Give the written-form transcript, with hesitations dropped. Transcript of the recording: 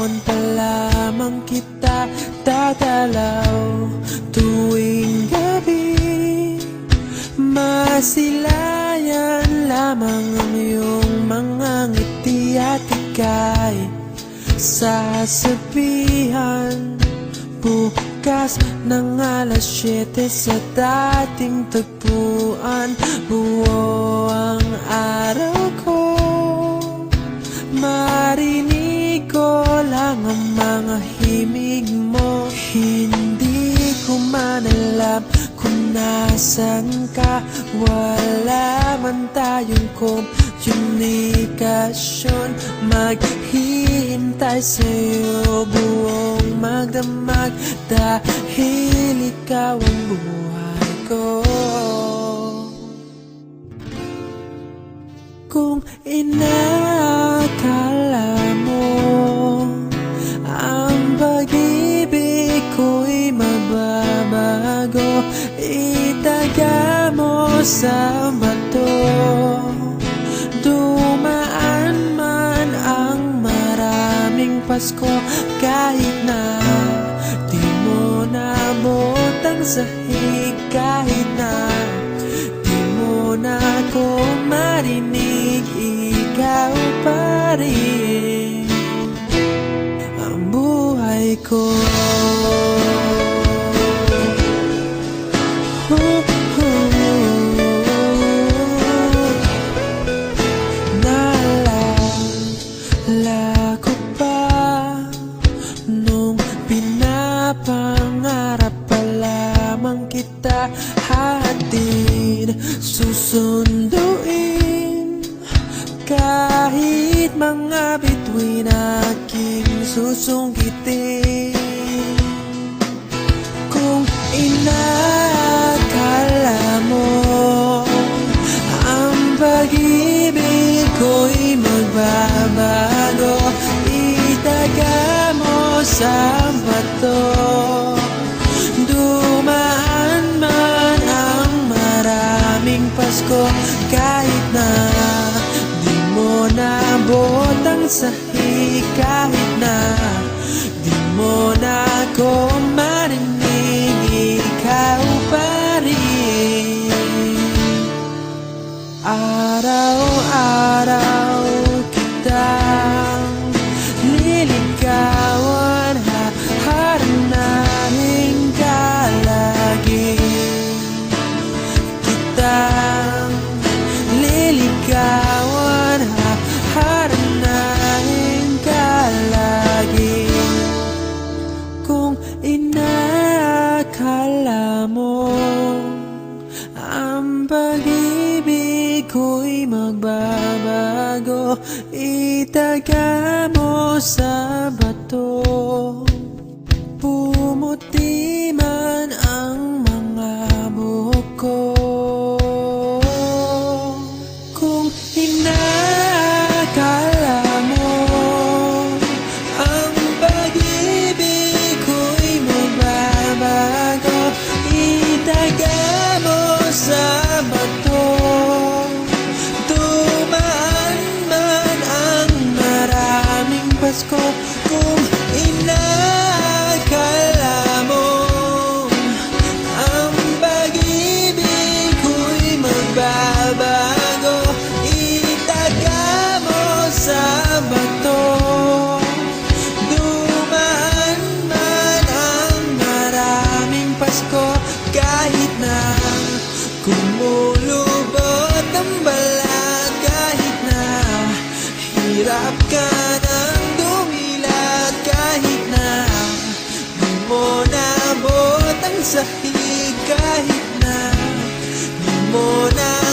pa lamang kita tatalaw tuwing gabi. Masilayan lamang ang iyong mga ngiti at ika'y sasabihan bukas ng alas 7 sa dating tagpuan. Buo ang araw ko, marinig ko lang ang mga himig mo. Hindi ko man alam kung nasan ka, wala man tayong komunikasyon. Maghihintay sa'yo buong magdamag dahil ikaw ang buhay ko. Kung inakala mo ang pag-ibig ko'y mababago, itaga mo sa bato. Dumaan man ang maraming Pasko, kahit na di mo naabot ang sahig, kahit na di mo na ako marinig, ikaw pa rin ang buhay ko. Naalala ko pa nung pinapangarap pa lamang kita, hatid susunduin kahit mga bituin aking susungkitin. Kung inakala mo ang pag-ibig ko'y magbabago, itaga mo sa bato. Dumaan man ang maraming Pasko, kahit na di mo naabot ang sahig, kahit na di mo na ako marinig, ikaw pa rin. Araw-araw kitang liligawan, haharanahin ka lagi. Kitang liligawan, haharanahin ka lagi. Kung inakala mo ang pag-ibig ko'y magbabago, itaga mo sa bato. Pumuti man ang mga buhok ko. Kung inakala mo ang pag-ibig ko'y magbabago, itaga mo sa bato. Dumaan man ang maraming Pasko, kung inakala mo ang pag-ibig ko'y magbabago, itaga mo sa bato. Dumaan man ang maraming Pasko, kahit na kumulubot ang balat, kahit na hirap ka ng dumilat, kahit na di mo naabot ang sahig, kahit na di mo na